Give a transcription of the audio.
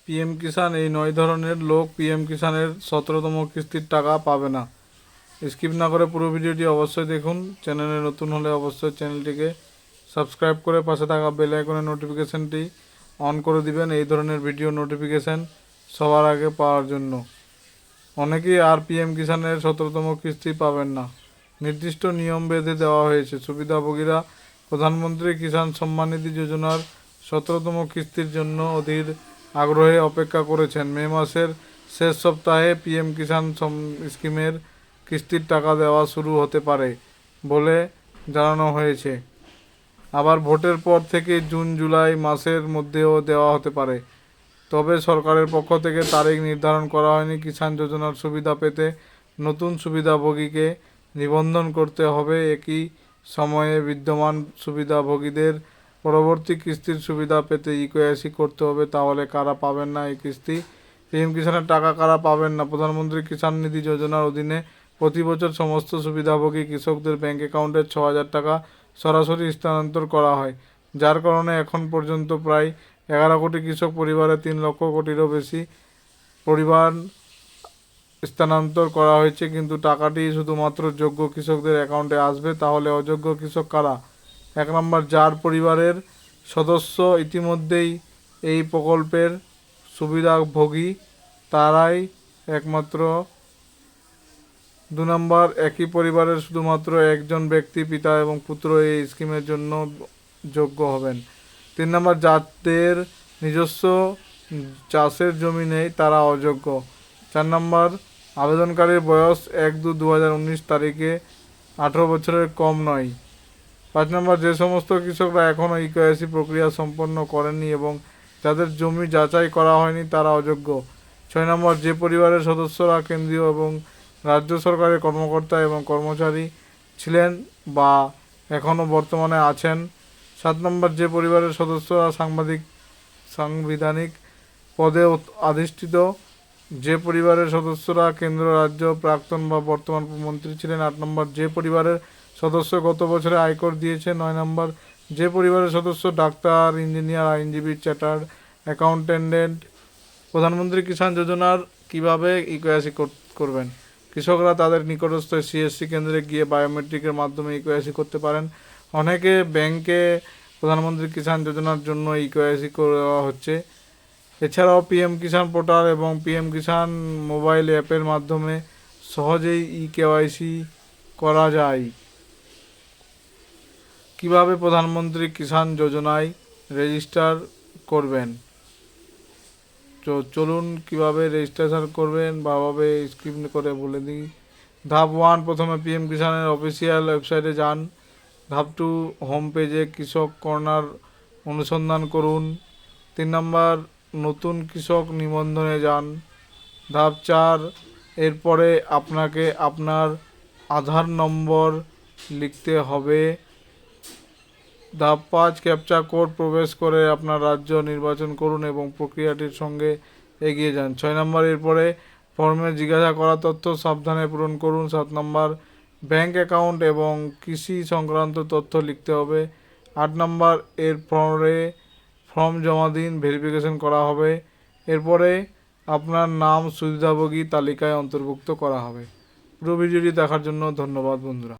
PM কিষাণ এই 9 ধরনের লোক পিএম কিষাণের 17তম কিস্তির টাকা পাবে না। স্কিপ না করে পুরো ভিডিওটি অবশ্যই দেখুন। চ্যানেলে নতুন হলে অবশ্যই চ্যানেলটিকে সাবস্ক্রাইব করে পাশে থাকা বেল আইকনের নোটিফিকেশানটি অন করে দিবেন এই ধরনের ভিডিও নোটিফিকেশান সবার আগে পাওয়ার জন্য। অনেকেই আর পিএম কিষাণের 17তম কিস্তি পাবেন না। নির্দিষ্ট নিয়ম বেঁধে দেওয়া হয়েছে। সুবিধাভোগীরা প্রধানমন্ত্রী কিষাণ সম্মান নিধি যোজনার 17তম কিস্তির জন্য অধীর আগ্রহে অপেক্ষা করেছেন। মে মাসের শেষ সপ্তাহে পিএম কিষাণ স্কিমের কিস্তির টাকা দেওয়া শুরু হতে পারে বলে জানানো হয়েছে। আবার ভোটের পর থেকে জুন জুলাই মাসের মধ্যেও দেওয়া হতে পারে। তবে সরকারের পক্ষ থেকে তারিখ নির্ধারণ করা হয়নি। কিষাণ যোজনার সুবিধা পেতে নতুন সুবিধাভোগীকে নিবন্ধন করতে হবে। একই সময়ে বিদ্যমান সুবিধাভোগীদের পরবর্তী কিস্তির সুবিধা পেতে ইকেওয়াইসি করতে হবে। তাহলে কারা পাবেন না এই কিস্তি? পিএম কিষাণের টাকা কারা পাবেন না? প্রধানমন্ত্রী কিষাণ নিধি যোজনার অধীনে প্রতি বছর সমস্ত সুবিধাভোগী কৃষকদের ব্যাংক অ্যাকাউন্টে 6,000 টাকা সরাসরি স্থানান্তর করা হয়, যার কারণে এখন পর্যন্ত প্রায় 11 কোটি কৃষক পরিবারে 3 লক্ষ কোটিরও বেশি পরিবার স্থানান্তর করা হয়েছে। কিন্তু টাকাটি শুধুমাত্র যোগ্য কৃষকদের অ্যাকাউন্টে আসবে। তাহলে অযোগ্য কৃষক কারা? 1 নম্বর, যার পরিবারের সদস্য ইতিমধ্যেই এই প্রকল্পের সুবিধাভোগী তারাই একমাত্র। 2 নম্বর, একই পরিবারের শুধুমাত্র একজন ব্যক্তি পিতা এবং পুত্র এই স্কিমের জন্য যোগ্য হবেন। 3 নম্বর, যাদের নিজস্ব চাষের জমি নেই তারা অযোগ্য। 4 নম্বর, আবেদনকারীর বয়স 1/2/2019 তারিখে 18 বছরের কম নয়। 5 নম্বর, যে সমস্ত কৃষকরা এখনও ইকেওয়াইসি প্রক্রিয়া সম্পন্ন করেননি এবং যাদের জমি যাচাই করা হয়নি তারা অযোগ্য। 6 নম্বর, যে পরিবারের সদস্যরা কেন্দ্রীয় এবং রাজ্য সরকারের কর্মকর্তা এবং কর্মচারী ছিলেন বা এখনও বর্তমানে আছেন। 7 নম্বর, যে পরিবারের সদস্যরা সাংবিধানিক পদে অধিষ্ঠিত, যে পরিবারের সদস্যরা কেন্দ্র, রাজ্য, প্রাক্তন বা বর্তমান মন্ত্রী ছিলেন। 8 নম্বর, যে পরিবারের সদস্য গত বছরে আয়কর দিয়েছে। 9 নম্বর, যে পরিবারের সদস্য ডাক্তার, ইঞ্জিনিয়ার, আইনজীবী, চার্টার্ড অ্যাকাউন্টেন্ট। প্রধানমন্ত্রী কিষাণ যোজনার কিভাবে ইকেওয়াইসি করবেন? কৃষকরা তাদের নিকটস্থ সিএসসি কেন্দ্রে গিয়ে বায়োমেট্রিকের মাধ্যমে ইকেওয়াইসি করতে পারেন। অনেকে ব্যাংকে প্রধানমন্ত্রী কিষাণ যোজনার জন্য ইকেওয়াইসি করা হচ্ছে। এছাড়াও পিএম কিষাণ পোর্টাল এবং পিএম কিষাণ মোবাইল অ্যাপের মাধ্যমে সহজেই ইকেওয়াইসি করা যায়। কিভাবে প্রধানমন্ত্রী কিষাণ যোজনায় রেজিস্টার করবেন? চলুন কিভাবে রেজিস্ট্রেশন করবেন ভাবে স্ক্রিন করে বলে দিই। ধাপ 1, প্রথমে পিএম কিষাণের অফিসিয়াল ওয়েবসাইটে যান। ধাপ 2, হোম পেজে কৃষক কর্নার অনুসন্ধান করুন। 3 নম্বর, নতুন কৃষক নিবন্ধনে যান। ধাপ 4, এরপরে আপনাকে আপনার আধার নম্বর লিখতে হবে। ধাপ 5, ক্যাপচা কোড প্রবেশ করে আপনার রাজ্য নির্বাচন করুন এবং প্রক্রিয়াটির সঙ্গে এগিয়ে যান। 6 নম্বর, এরপরে ফর্মে জিজ্ঞাসা করা তথ্য সাবধানে পূরণ করুন। 7 নম্বর, ব্যাংক অ্যাকাউন্ট এবং কৃষি সংক্রান্ত তথ্য লিখতে হবে। 8 নম্বর, এর পরে ফর্ম জমা দিন, ভেরিফিকেশন করা হবে। এরপরে আপনার নাম সুবিধাভোগী তালিকায় অন্তর্ভুক্ত করা হবে। পুরো ভিডিওটি দেখার জন্য ধন্যবাদ বন্ধুরা।